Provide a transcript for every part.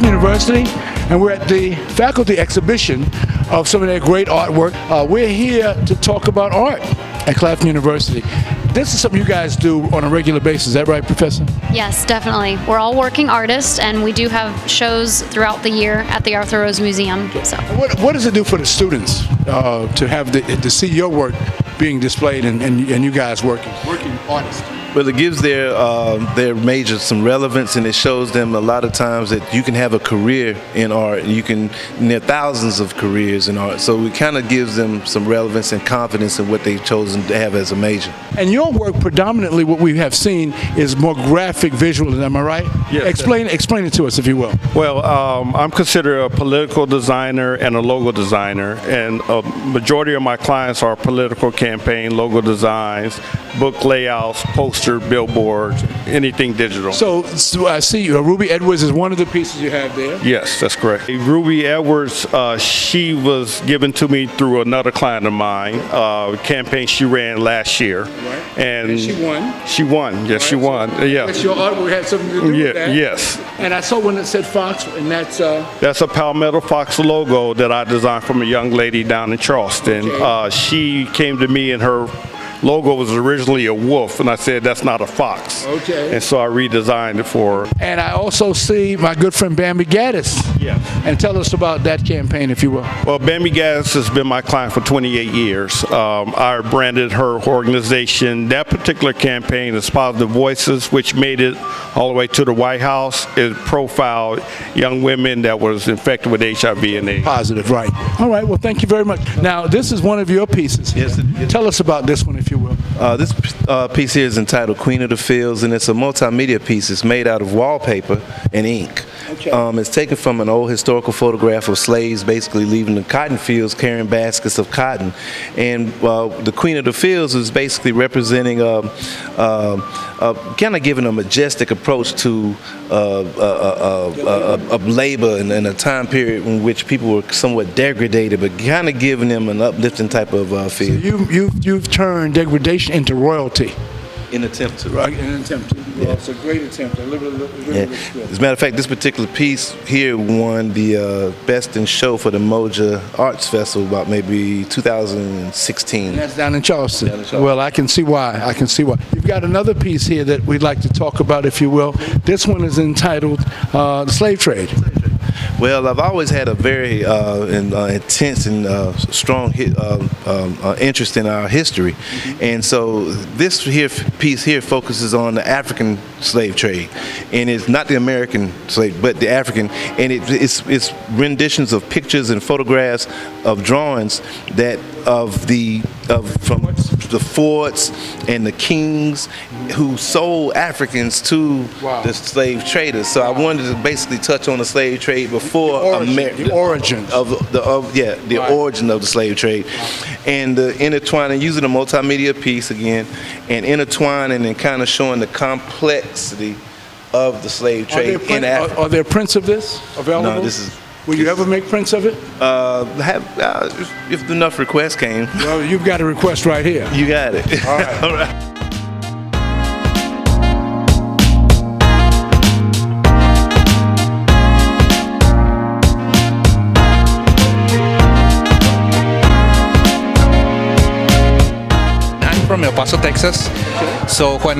Claflin University, and we're at the faculty exhibition of some of their great artwork. We're here to talk about art at Claflin University. This is something you guys do on a regular basis, is that right, Professor? Yes, definitely. We're all working artists, and we do have shows throughout the year at the Arthur Rose Museum. So, what does it do for the students to have to see your work being displayed and you guys working artists? Well, it gives their major some relevance, and it shows them a lot of times that you can have a career in art. There are thousands of careers in art, so it kind of gives them some relevance and confidence in what they've chosen to have as a major. And your work, predominantly, what we have seen is more graphic, visual. Am I right? Yes. Explain it to us, if you will. Well, I'm considered a political designer and a logo designer, and a majority of my clients are political campaign, logo designs, book layouts, posters, billboards, anything digital. So I see Ruby Edwards is one of the pieces you have there. Yes, that's correct. Ruby Edwards, she was given to me through another client of mine, campaign she ran last year. Right. And she won? She won, yes, she won. Yeah. That's your artwork had something to do with that? Yes. And I saw one that said Fox, and that's... That's a Palmetto Fox logo that I designed from a young lady down in Charleston. Okay. She came to me and her logo was originally a wolf, and I said that's not a fox. Okay. And so I redesigned it for her. And I also see my good friend Bambi Gaddis. Yeah. And tell us about that campaign, if you will. Well, Bambi Gaddis has been my client for 28 years. I branded her organization. That particular campaign is Positive Voices, which made it all the way to the White House. It profiled young women that was infected with HIV and AIDS. Positive, right. All right, well, thank you very much. Now, this is one of your pieces. Yes, Tell us about this one, if you will. This piece here is entitled Queen of the Fields, and it's a multimedia piece. It's made out of wallpaper and ink. Okay. It's taken from an old historical photograph of slaves basically leaving the cotton fields carrying baskets of cotton. And the Queen of the Fields is basically representing kind of giving a majestic approach to labor in a time period in which people were somewhat degraded, but kind of giving them an uplifting type of feel. So you've turned degradation into royalty. In attempt to. Right, in an attempt to. Well, it's a great attempt. It really looks good. As a matter of fact, this particular piece here won the Best in Show for the Moja Arts Festival about maybe 2016. And that's down in Charleston. Down in Charleston. Well, I can see why. You've got another piece here that we'd like to talk about, if you will. This one is entitled The Slave Trade. Well, I've always had a very intense and strong interest in our history, and so this piece here focuses on the African slave trade, and it's not the American slave, but the African, and it's renditions of pictures and photographs of drawings from the forts and the kings who sold Africans to the slave traders. So I wanted to basically touch on the slave trade before the origin of the origin of the slave trade, and intertwining, using a multimedia piece again, and intertwining and kind of showing the complexity of the slave trade in Africa. Are there prints of this available? No, this is. Will you ever make prints of it? If enough requests came. Well, you've got a request right here. You got it. All right. All right. From El Paso, Texas. So when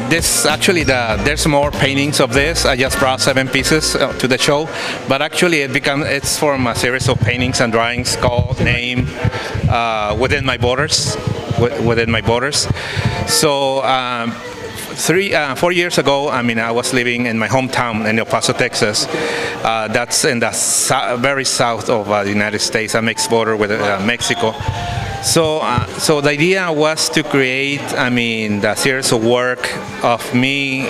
there's more paintings of this. I just brought 7 pieces to the show, but actually it's from a series of paintings and drawings called Name Within My Borders. So 4 years ago, I was living in my hometown in El Paso, Texas. That's in the very south of the United States, a mixed border with Mexico. So the idea was to create, the series of work of me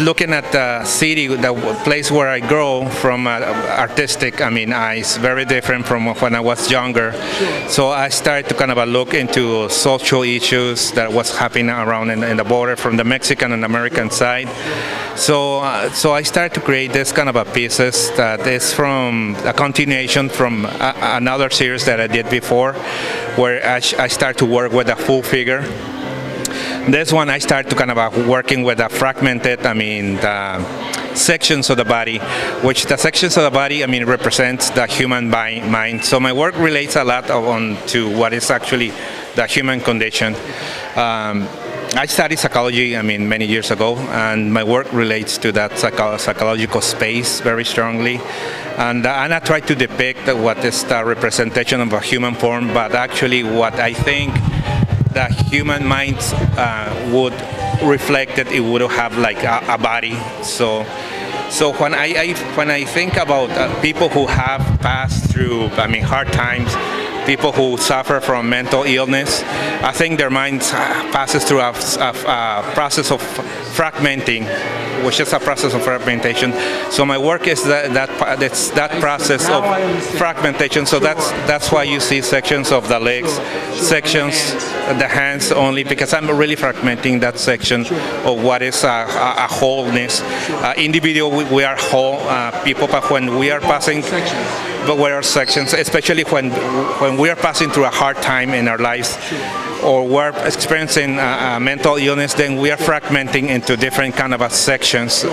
looking at the city, the place where I grow from, artistic, eyes, very different from when I was younger. So I started to kind of look into social issues that was happening around in the border from the Mexican and American side. So I started to create this kind of pieces that is from a continuation from another series that I did before, where I started to work with a full figure. This one I start to kind of working with the fragmented, the sections of the body, which the sections of the body, represents the human mind. So my work relates a lot on to what is actually the human condition. I studied psychology, many years ago, and my work relates to that psychological space very strongly. And I try to depict what is the representation of a human form, but actually what I think the human mind would reflect that it would have like a body. So when I think about people who have passed through, hard times, people who suffer from mental illness, I think their minds passes through a process of fragmenting, which is a process of fragmentation. So my work is that process of fragmentation. So that's why you see sections of the legs, sections the hands only, because I'm really fragmenting that section of what is a wholeness. Individual, we are whole people, but when we are passing, but we are sections, especially when we are passing through a hard time in our lives, or we're experiencing mental illness, then we are fragmenting into different kind of sections.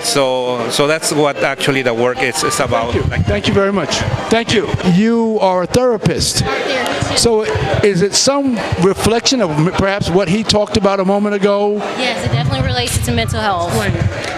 So that's what actually the work is about. Thank you very much. Thank you. You are a therapist. So is it some reflection of perhaps what he talked about a moment ago? Yes, it definitely relates to mental health.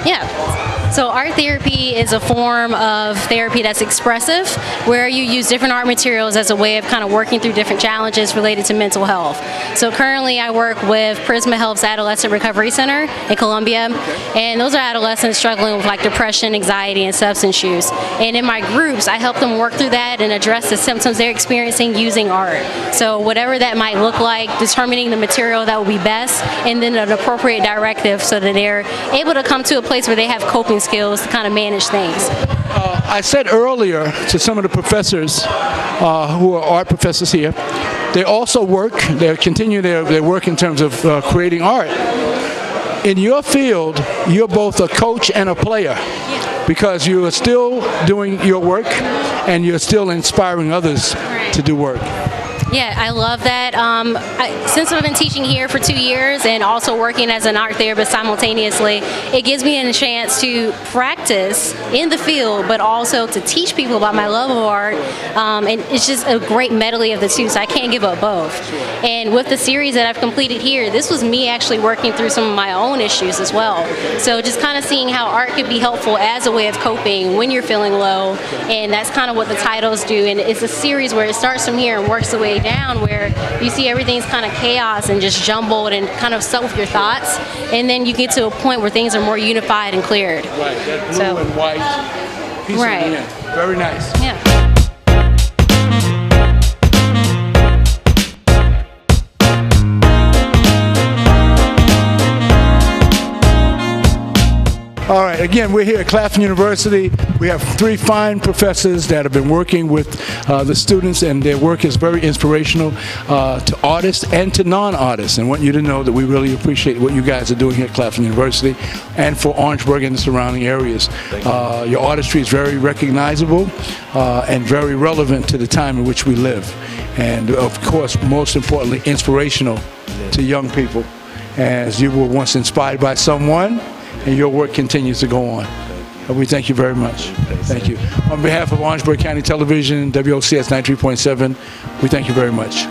Yeah. So art therapy is a form of therapy that's expressive, where you use different art materials as a way of kind of working through different challenges related to mental health. So currently I work with Prisma Health's Adolescent Recovery Center in Columbia, and those are adolescents struggling with like depression, anxiety, and substance use. And in my groups, I help them work through that and address the symptoms they're experiencing using art. So whatever that might look like, determining the material that will be best, and then an appropriate directive so that they're able to come to a place where they have coping skills to kind of manage things. I said earlier to some of the professors who are art professors here, they also work, they continue their work in terms of creating art. In your field, you're both a coach and a player, because you are still doing your work and you're still inspiring others to do work. Yeah, I love that. Since I've been teaching here for 2 years and also working as an art therapist simultaneously, it gives me a chance to practice in the field, but also to teach people about my love of art. And it's just a great medley of the two, so I can't give up both. And with the series that I've completed here, this was me actually working through some of my own issues as well. So just kind of seeing how art could be helpful as a way of coping when you're feeling low, and that's kind of what the titles do. And it's a series where it starts from here and works the way down, where you see everything's kind of chaos and just jumbled and kind of stuck with your thoughts, and then you get to a point where things are more unified and cleared. Right, that blue and white piece right. of the end. Very nice. Yeah. All right, again, we're here at Claflin University. We have 3 fine professors that have been working with the students, and their work is very inspirational to artists and to non-artists. And I want you to know that we really appreciate what you guys are doing here at Claflin University and for Orangeburg and the surrounding areas. Your artistry is very recognizable and very relevant to the time in which we live. And of course, most importantly, inspirational to young people, as you were once inspired by someone, and your work continues to go on. We thank you very much. Thank you. On behalf of Orangeburg County Television, WOCS 93.7, we thank you very much.